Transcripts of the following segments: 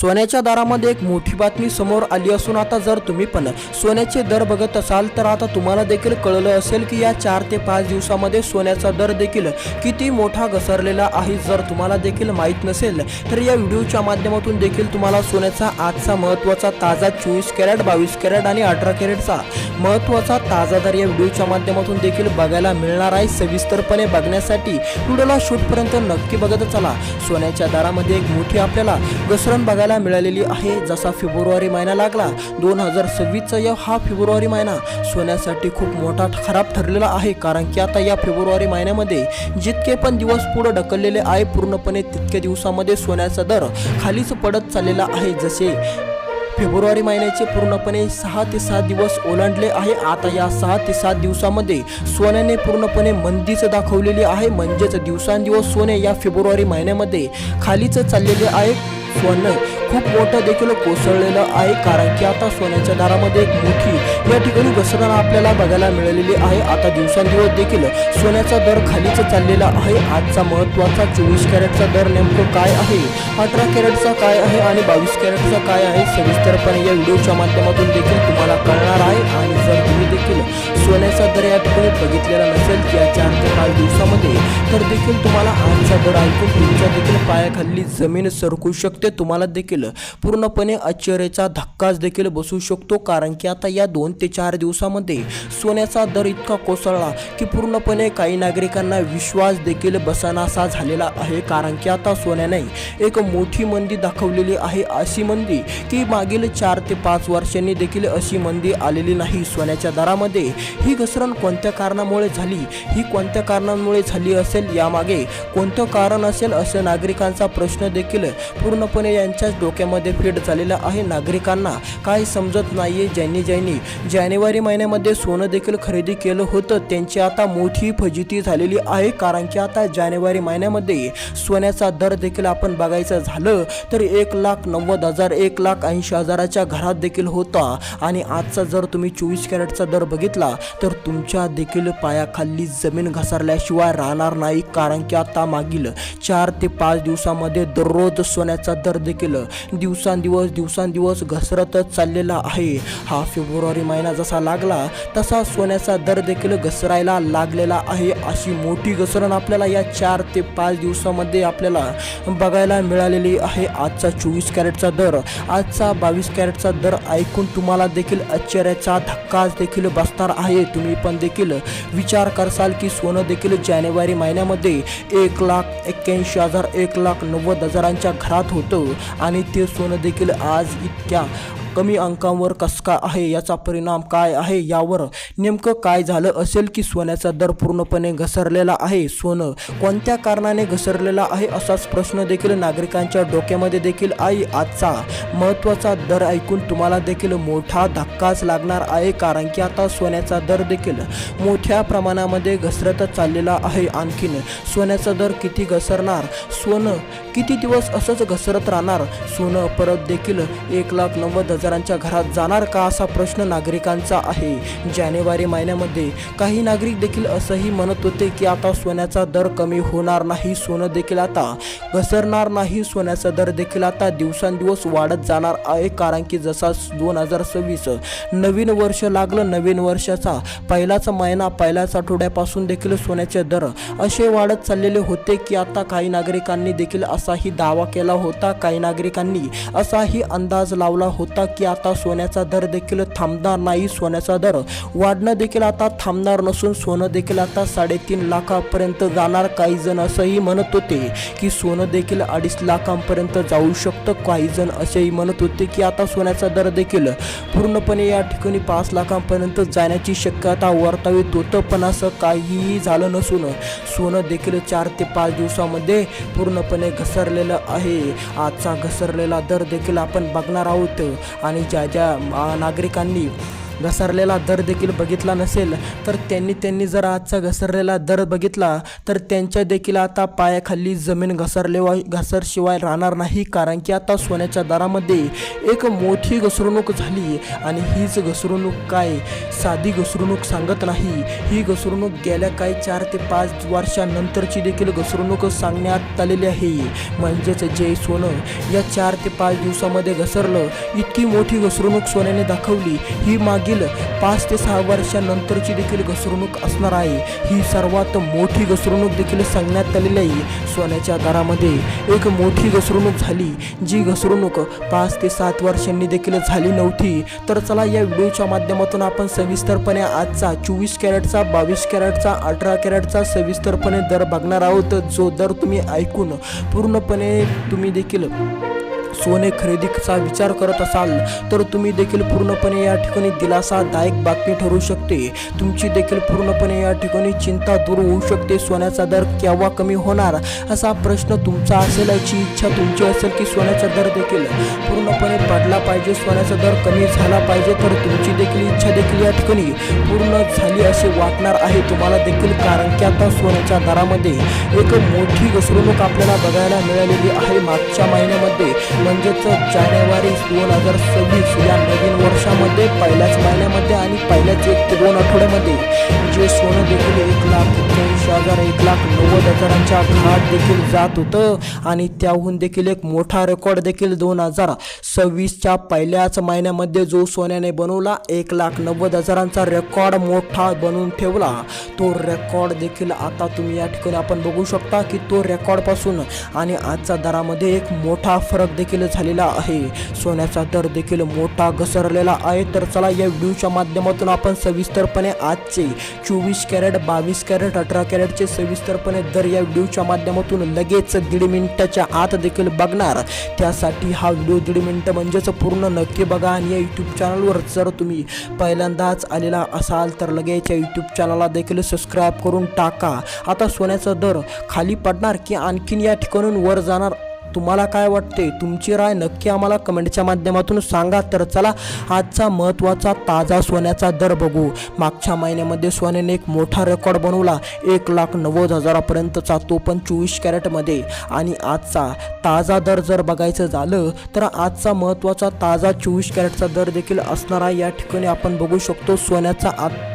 सोन्याच्या दरामध्ये एक मोठी बातमी समोर आली असून आता जर तुम्ही पण सोन्याचे दर बघत असाल तर आता तुम्हाला देखील कळलं असेल की या 4 ते 5 दिवसामध्ये सोन्याचा दर देखील किती मोठा घसरलेला आहे। जर तुम्हाला देखील माहित नसेल तर या व्हिडिओच्या माध्यमातून देखील तुम्हाला सोन्याचा आजचा महत्त्वाचा ताजा 24 कॅरेट 22 कॅरेट आणि 18 कॅरेटचा महत्त्वाचा ताजा दर या व्हिडिओच्या माध्यमातून देखील बघायला मिळणार आहे। सविस्तरपणे बघण्यासाठी व्हिडिओला शेवटपर्यंत नक्की बघत चला। सोन्याच्या दरामध्ये एक मोठी आपल्याला घसरण बघायला मिळालेली आहे। जसा फेब्रुवारी महिना लागला 2026 चा हा फेब्रुवारी महिना सोन्यासाठी खूप मोठा खराब ठरलेला आहे, कारण की आता या फेब्रुवारी महिन्यामध्ये जितके पण दिवस पुढे ढकललेले आहे पूर्णपणे तितके दिवसामध्ये सोन्याचा दर खालीच पडत चाललेला आहे। जसे फेब्रुवारी महिन्याचे पूर्णपणे 6 ते 7 दिवस ओलांडले आहे। आता या 6 ते 7 दिवसामध्ये सोन्याने पूर्णपणे मंदीच दाखवलेली आहे, म्हणजेच दिवसांदिवस सोने या फेब्रुवारी महिन्यामध्ये खालीच चाललेले आहे। सोनं खूप मोठं देखील कोसळलेलं आहे, कारण की आता सोन्याच्या दरामध्ये एक मोठी या ठिकाणी घसरण आपल्याला बघायला मिळालेली आहे। आता दिवसांदिवस देखील सोन्याचा दर खालीच चाललेला आहे। आजचा महत्त्वाचा 24 कॅरेटचा दर नेमकं काय आहे, 18 कॅरेटचा काय आहे आणि 22 कॅरेटचा काय आहे सविस्तरपणे या व्हिडिओच्या माध्यमातून देखील तुम्हाला कळणार आहे। आणि जर तुम्ही देखील सोन्याचा दर या ठिकाणी बघितलेला नसेल की या 4 ते 5 दिवसामध्ये तर देखील तुम्हाला आजचा दर ऐकून तुमच्या देखील पायाखाली जमीन सरकू शकते। तुम्हाला देखील पूर्णपणे आश्चर्याचा धक्काच देखील बसू शकतो, कारण की आता या 2 ते 4 दिवसामध्ये सोन्याचा दर इतका कोसळला की पूर्णपणे काही नागरिकांना विश्वास देखील बसनासा झालेला आहे। कारण की आता सोन्याने एक मोठी मंदी दाखवलेली आहे, अशी मंदी की मागील 4 ते 5 वर्षांनी देखील अशी मंदी आलेली नाही। सोन्याच्या दरामध्ये ही घसरण कोणत्या कारणामुळे झाली, ही कोणत्या कारणामुळे झाली असेल, यामागे कोणतं कारण असेल असं नागरिकांचा प्रश्न देखील पूर्णपणे यांच्याच डोक्यामध्ये फिट झालेला आहे। नागरिकांना काय समजत नाहीये। ज्यांनी जानेवारी महिन्यामध्ये सोनं देखील खरेदी केलं होतं त्यांची आता मोठी फजिती झालेली आहे, कारण की आता जानेवारी महिन्यामध्ये सोन्याचा दर देखील आपण बघायचं झालं तर 1,90,000 1,80,000च्या घरात देखील होता। आणि आजचा जर तुम्ही 24 कॅरेटचा दर बघितला तर तुमच्या देखील पायाखाली जमीन घसरल्याशिवाय राहणार नाही, कारण की आता मागील 4 ते 5 दिवसामध्ये दररोज सोन्याचा दर देखील दिवसांदिवस घसरतच चाललेला आहे। हा फेब्रुवारी महिना जसा लागला तसा सोन्याचा दर देखील घसरायला लागलेला आहे। अशी मोठी घसरण आपल्याला या 4 ते 5 दिवसामध्ये आपल्याला बघायला मिळालेली आहे। आजचा 24 कॅरेटचा दर, आजचा 22 कॅरेटचा दर ऐकून तुम्हाला देखील आश्चर्याचा धक्काच देखील बसणार आहे। तुम्ही पण देखील विचार करसाल की सोनं देखील जानेवारी महिन्यामध्ये 1,81,000 1,90,000च्या घरात होतं आणि ते सोनं देखील आज इतक्या कमी अंकावर कसं काय आहे, याचा परिणाम काय आहे, यावर नेमकं काय झालं असेल की सोन्याचा दर पूर्णपणे घसरलेला आहे। सोनं कोणत्या कारणाने घसरलेला आहे असाच प्रश्न देखील नागरिकांच्या डोक्यामध्ये देखील आहे। आजचा महत्त्वाचा दर ऐकून तुम्हाला देखील मोठा धक्काच लागणार आहे, कारण की आता सोन्याचा दर देखील मोठ्या प्रमाणामध्ये घसरत चाललेला आहे। आणखीन सोन्याचा दर किती घसरणार, सोनं किती दिवस असंच घसरत राहणार, सोनं परत देखील 1,90,000च्या घरात जाणार का असा प्रश्न नागरिकांचा आहे। जानेवारी महिन्यामध्ये काही नागरिक देखील असंही म्हणत होते की आता सोन्याचा दर कमी होणार नाही, सोनं देखील आता घसरणार नाही, सोन्याचा दर देखील आता दिवसांदिवस वाढत जाणार आहे। कारण की जसा 2026 नवीन वर्ष लागलं, नवीन वर्षाचा पहिलाच महिना पहिल्याच आठवड्यापासून देखील सोन्याचे दर असे वाढत चाललेले होते की आता काही नागरिकांनी देखील असाही दावा केला होता, काही नागरिकांनी असाही अंदाज लावला होता की आता सोन्याचा दर देखील थांबणार नाही, सोन्याचा दर वाढणं देखील आता थांबणार नसून सोनं देखील आता 3.5 लाखापर्यंत जाणार। काही जण असंही म्हणत होते की सोनं देखील 2.5 लाखांपर्यंत जाऊ शकतं। काही जण असेही म्हणत होते की आता सोन्याचा दर देखील पूर्णपणे या ठिकाणी 5 लाखांपर्यंत जाण्याची शक्यता वर्तवित होतं, पण असं काहीही झालं नसून सोनं देखील 4 ते 5 दिवसामध्ये पूर्णपणे घसरलेलं आहे। आजचा घसरलेला दर देखील आपण बघणार आहोत आणि ज्या नागरिकांनी घसरलेला दर देखील बघितला नसेल तर त्यांनी जर आजचा घसरलेला दर बघितला तर त्यांच्या देखील आता पायाखाली जमीन घसरशिवाय राहणार नाही, कारण की आता सोन्याच्या दरामध्ये एक मोठी घसरणूक झाली आणि हीच घसरणूक काय साधी घसरणूक सांगत नाही, ही घसरणूक गेल्या काही 4 ते 5 वर्षांनंतरची देखील घसरणूक सांगण्यात आलेली आहे. म्हणजेच जे सोनं या 4 ते 5 दिवसामध्ये घसरलं, इतकी मोठी घसरणूक सोन्याने दाखवली, ही मागील 5 ते 6 वर्षांनंतरची देखील घसरणूक असणार आहे. ही सर्वात मोठी घसरणूक देखील सांगण्यात आलेली आहे. सोन्याच्या दरामध्ये एक मोठी घसरणूक झाली, जी घसरणूक 5 ते 7 वर्षांनी देखील झाली नव्हती. तर चला या व्हिडिओच्या माध्यमातून आपण सविस्तरपणे आजचा 24 कॅरेटचा, 22 कॅरेटचा, 18 कॅरेटचा सविस्तरपणे दर बघणार आहोत. जो दर तुम्ही ऐकून पूर्णपणे तुम्ही देखील सोने खरेदीचा विचार करत असाल तर तुम्ही देखील पूर्णपणे या ठिकाणी दिलासादायक बातमी ठरू शकते. तुमची देखील पूर्णपणे या ठिकाणी चिंता दूर होऊ शकते. सोन्याचा दर केव्हा कमी होणार असा प्रश्न तुमचा असेल, याची इच्छा तुमची असेल की सोन्याचा दर देखील पूर्णपणे पडला पाहिजे, सोन्याचा दर कमी झाला पाहिजे, तर तुमची देखील इच्छा देखील या ठिकाणी पूर्ण झाली असे वाटणार आहे तुम्हाला देखील, कारण की आता सोन्याच्या दरामध्ये एक मोठी घसरणूक आपल्याला बघायला मिळालेली आहे. मागच्या महिन्यामध्ये म्हणजेच जानेवारी 2026 या नवीन वर्षामध्ये पहिल्याच महिन्यामध्ये आणि पहिल्याच 1 ते 2 आठवड्यामध्ये जे सोनं देखील 1,81,000 1,90,000च्या घाट देखील जात होतं आणि त्याहून देखील एक मोठा रेकॉर्ड देखील 2026च्या पहिल्याच महिन्यामध्ये जो सोन्याने बनवला 1,90,000चा रेकॉर्ड मोठा बनवून ठेवला. तो रेकॉर्ड देखील आता तुम्ही या ठिकाणी आपण बघू शकता की तो रेकॉर्डपासून आणि आजच्या दरामध्ये एक मोठा फरक देखील झालेला आहे. सोन्याचा दर देखील मोठा घसरलेला आहे. तर चला या व्हिडिओच्या माध्यमातून आपण सविस्तरपणे आजचे 24 कॅरेट, 22 कॅरेट, 18 कॅरेटचे सविस्तरपणे दर या व्हिडिओच्या माध्यमातून लगेच 1.5 मिनिटाच्या आत देखील बघणार. त्यासाठी हा व्हिडिओ 1.5 मिनिटं म्हणजेच पूर्ण नक्की बघा आणि या यूट्यूब चॅनलवर जर तुम्ही पहिल्यांदाच आलेला असाल तर लगेच या यूट्यूब चॅनलला देखील सबस्क्राईब करून टाका. आता सोन्याचा दर खाली पडणार की आणखीन या ठिकाणून वर जाणार, तुम्हाला काय वाटते? तुमची राय नक्की आम्हाला कमेंटच्या माध्यमातून सांगा. तर चला आजचा महत्त्वाचा ताजा सोन्याचा दर बघू. मागच्या महिन्यामध्ये सोन्याने एक मोठा रेकॉर्ड बनवला 1,90,000पर्यंतचा, तो पण 24 कॅरेटमध्ये. आणि आजचा ताजा दर जर बघायचं झालं तर आजचा महत्त्वाचा ताजा 24 कॅरेटचा दर देखील असणारा या ठिकाणी आपण बघू शकतो. सोन्याचा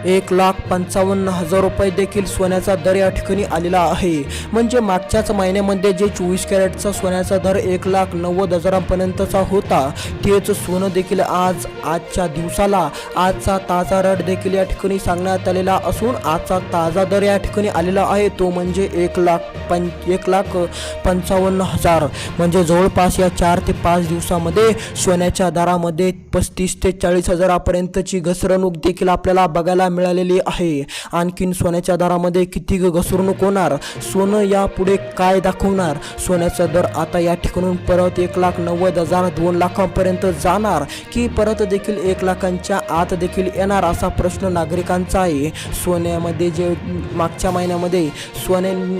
1,55,000 रुपये देखील सोन्याचा दर या ठिकाणी आलेला आहे. म्हणजे मागच्याच महिन्यामध्ये जे 24 कॅरेटचा सोन्याचा दर 1,90,000पर्यंतचा होता, तेच सोनं देखील आजच्या दिवसाला आजचा ताजा रेट देखील या ठिकाणी सांगण्यात आलेला असून आजचा ताजा दर या ठिकाणी आलेला आहे तो म्हणजे 1,55,000. म्हणजे जवळपास या 4 ते 5 दिवसामध्ये सोन्याच्या दरामध्ये 35,000 ते 40,000पर्यंतची घसरणूक देखील आपल्याला बघायला मिळालेली आहे. आणखीन सोन्याच्या दरामध्ये किती घसरणूक होणार, सोनं यापुढे काय दाखवणार, सोन्याचा दर आता या ठिकाणून परत 1,90,000 2 लाखांपर्यंत जाणार की परत देखील 1 लाखांच्या आत देखील येणार असा प्रश्न नागरिकांचा आहे. सोन्यामध्ये जे मागच्या महिन्यामध्ये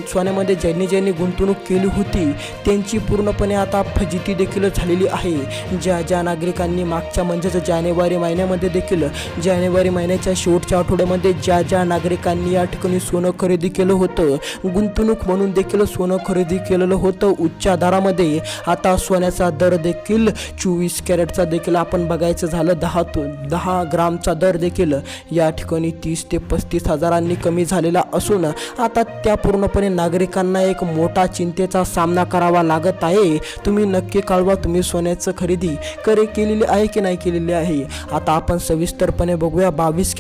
सोन्यामध्ये ज्यांनी गुंतवणूक केली होती त्यांची पूर्णपणे आता फजिती देखील झालेली आहे. ज्या नागरिकांनी मागच्या म्हणजेच जानेवारी महिन्यामध्ये देखील जानेवारी महिन्याच्या शेवटच्या आठवड्यामध्ये ज्या नागरिकांनी या ठिकाणी सोनं खरेदी केलं होतं, गुंतवणूक म्हणून देखील सोनं खरेदी केलेलं होतं उच्च दरामध्ये, आता सोन्याचा दर देखील 24 कॅरेटचा देखील आपण बघायचं झालं 10 ग्रामचा दर देखील या ठिकाणी 30 ते 35 हजारांनी कमी झालेला असून आता त्या पूर्णपणे नागरिकांना एक मोठा चिंतेचा सामना करावा लागत आहे. तुम्ही नक्की कळवा, तुम्ही सोन्याचं खरेदी केलेली आहे की नाही केलेली आहे. आता आपण सविस्तरपणे बघूया 22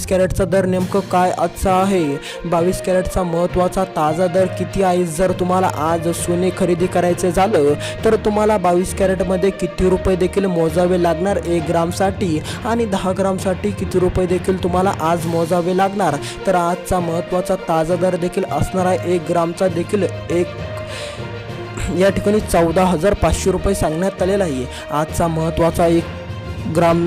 कॅरेटचा दर नेमकं काय आजचा आहे. 22 कॅरेटचा महत्त्वाचा ताजा दर किती आहे. जर तुम्हाला आज सोने खरेदी करायचे झालं तर तुम्हाला 22 कॅरेटमध्ये किती रुपये देखील मोजावे लागणार 1 ग्रामसाठी आणि 10 ग्रामसाठी किती रुपये देखील तुम्हाला आज मोजावे लागणार. तर आजचा महत्त्वाचा ताजा दर देखील असणार आहे 1 ग्रामचा देखील या ठिकाणी 14,500 रुपये सांगण्यात आलेला आहे. आजचा महत्त्वाचा ग्राम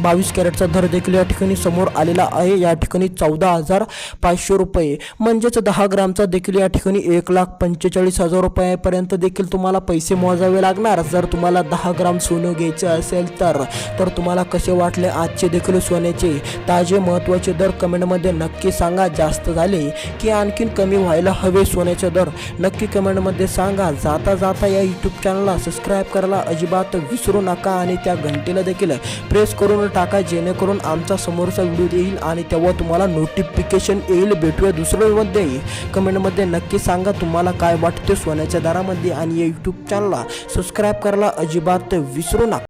22 कॅरेटचा दर देखील या ठिकाणी समोर आलेला आहे. या ठिकाणी 14,500 रुपये म्हणजेच 10 ग्रामचा देखील या ठिकाणी 1,45,000 रुपयापर्यंत देखील तुम्हाला पैसे मोजावे लागणार जर तुम्हाला 10 ग्राम सोनं घ्यायचं असेल तर तुम्हाला कसे वाटले आजचे देखील सोन्याचे ताजे महत्त्वाचे दर कमेंटमध्ये नक्की सांगा. जास्त झाले की आणखीन कमी व्हायला हवे सोन्याचे दर नक्की कमेंटमध्ये सांगा. जाता जाता या यूट्यूब चॅनलला सबस्क्राईब करायला अजिबात विसरू नका आणि त्या घंटेला देखील प्रेस करून टाका जेणेकरून आमचा समोरचा व्हिडिओ येईल आणि तेव्हा तुम्हाला नोटिफिकेशन येईल. भेटूया दुसऱ्यामध्ये. कमेंटमध्ये नक्की सांगा तुम्हाला काय वाटते सोन्याच्या दरामध्ये आणि या यूट्यूब चॅनलला सबस्क्राईब करायला अजिबात विसरू नका.